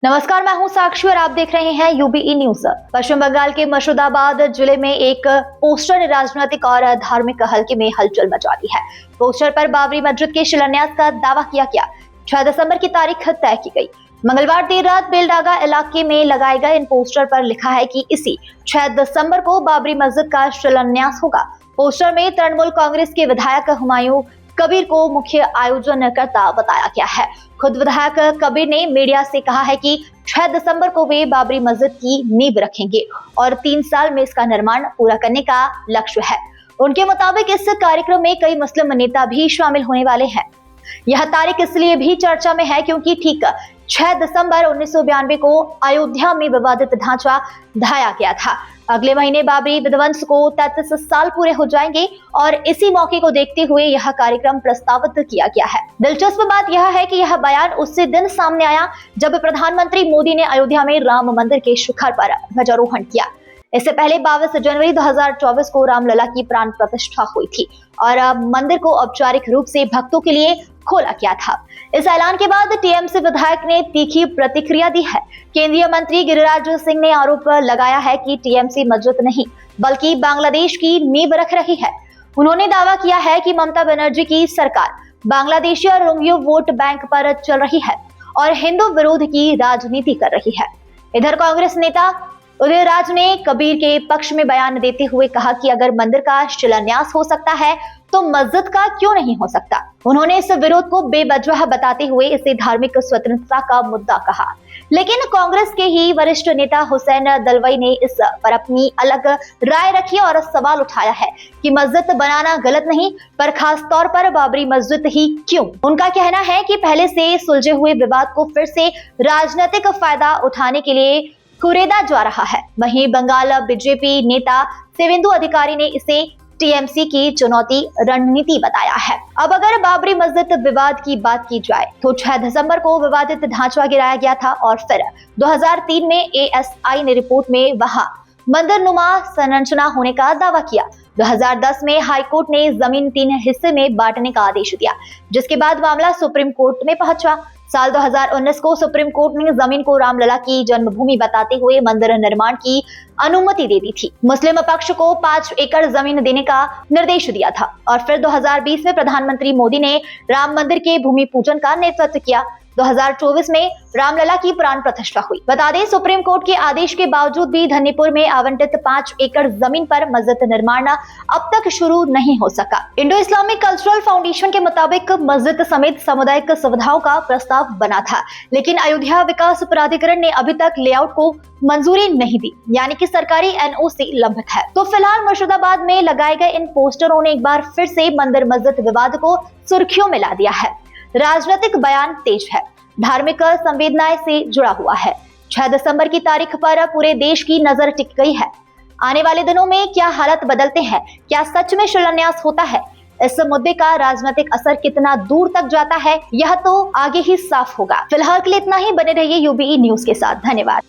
नमस्कार, मैं हूं साक्षी और आप देख रहे हैं यूबीई न्यूज। पश्चिम बंगाल के मुर्शिदाबाद जिले में एक पोस्टर ने राजनीतिक और धार्मिक हलके में हलचल मचा दी है। पोस्टर पर बाबरी मस्जिद के शिलान्यास का दावा किया गया। 6 दिसंबर की तारीख तय की गई। मंगलवार देर रात बेलडागा इलाके में लगाए गए इन पोस्टर पर लिखा है कि इसी 6 दिसंबर को बाबरी मस्जिद का शिलान्यास होगा। पोस्टर में तृणमूल कांग्रेस के विधायक हुमायूं कबीर को मुख्य आयोजनकर्ता बताया गया है। खुद विधायक कबीर ने मीडिया से कहा है कि 6 दिसंबर को वे बाबरी मस्जिद की नींव रखेंगे और 3 साल में इसका निर्माण पूरा करने का लक्ष्य है। उनके मुताबिक इस कार्यक्रम में कई मुस्लिम नेता भी शामिल होने वाले हैं। यह तारीख इसलिए भी चर्चा में है क्योंकि ठीक 6 दिसंबर 1992 को अयोध्या में विवादित ढांचा ढाया गया था। अगले महीने बाबरी विध्वंस को 33 साल पूरे हो जाएंगे और इसी मौके को देखते हुए यह कार्यक्रम प्रस्तावित किया गया है। दिलचस्प बात यह है कि यह बयान उसी दिन सामने आया जब प्रधानमंत्री मोदी ने अयोध्या में राम मंदिर के शिखर पर ध्वजारोहण किया। इससे पहले 22 जनवरी 2024 को रामलला की प्राण प्रतिष्ठा हुई थी और मंदिर को औपचारिक रूप से भक्तों के लिए खोला गया था। इस ऐलान के बाद टीएमसी विधायक ने तीखी प्रतिक्रिया दी है। केंद्रीय मंत्री गिरिराज सिंह ने आरोप लगाया है कि टीएमसी मस्जिद नहीं बल्कि बांग्लादेश की नींव रख रही है। उन्होंने दावा किया है कि ममता बनर्जी की सरकार बांग्लादेशी और रोहिंग्या वोट बैंक पर चल रही है और हिंदू विरोध की राजनीति कर रही है। इधर कांग्रेस नेता उदयराज ने कबीर के पक्ष में बयान देते हुए कहा कि अगर मंदिर का शिलान्यास हो सकता है तो मस्जिद का क्यों नहीं हो सकता। उन्होंने इस विरोध को बेवजह बताते हुए इसे धार्मिक स्वतंत्रता का मुद्दा कहा। लेकिन कांग्रेस के ही वरिष्ठ नेता हुसैन दलवाई ने इस पर अपनी अलग राय रखी और सवाल उठाया है कि मस्जिद बनाना गलत नहीं पर खास तौर पर बाबरी मस्जिद ही क्यों। उनका कहना है कि पहले से सुलझे हुए विवाद को फिर से राजनीतिक फायदा उठाने के लिए कुरेदा जा रहा है। वहीं बंगाल बीजेपी नेता शिवेंदु अधिकारी ने इसे टीएमसी की चुनौती रणनीति बताया है। अब अगर बाबरी मस्जिद विवाद की बात की जाए तो 6 दिसंबर को विवादित ढांचा गिराया गया था और फिर 2003 में एएसआई ने रिपोर्ट में वहां मंदिर नुमा संरचना होने का दावा किया। 2010 में हाईकोर्ट ने जमीन 3 हिस्से में बांटने का आदेश दिया, जिसके बाद मामला सुप्रीम कोर्ट में पहुंचा। साल 2019 को सुप्रीम कोर्ट ने जमीन को रामलला की जन्मभूमि बताते हुए मंदिर निर्माण की अनुमति दे दी थी। मुस्लिम पक्ष को 5 एकड़ जमीन देने का निर्देश दिया था और फिर 2020 में प्रधानमंत्री मोदी ने राम मंदिर के भूमि पूजन का नेतृत्व किया। 2024 में रामलला की प्राण प्रतिष्ठा हुई। बता दें, सुप्रीम कोर्ट के आदेश के बावजूद भी धन्नीपुर में आवंटित 5 एकड़ जमीन पर मस्जिद निर्माण अब तक शुरू नहीं हो सका। इंडो इस्लामिक कल्चरल फाउंडेशन के मुताबिक मस्जिद समेत सामुदायिक सुविधाओं का प्रस्ताव बना था, लेकिन अयोध्या विकास प्राधिकरण ने अभी तक लेआउट को मंजूरी नहीं दी, यानी कि सरकारी एनओसी लंबित है। तो फिलहाल मुर्शिदाबाद में लगाए गए इन पोस्टरों ने एक बार फिर से मंदिर मस्जिद विवाद को सुर्खियों में ला दिया है। राजनीतिक बयान तेज है, धार्मिक संवेदनाएं से जुड़ा हुआ है। 6 दिसंबर की तारीख पर पूरे देश की नजर टिक गई है। आने वाले दिनों में क्या हालात बदलते हैं, क्या सच में शिलान्यास होता है, इस मुद्दे का राजनीतिक असर कितना दूर तक जाता है, यह तो आगे ही साफ होगा। फिलहाल के लिए इतना ही। बने रहिए यूबीई न्यूज के साथ। धन्यवाद।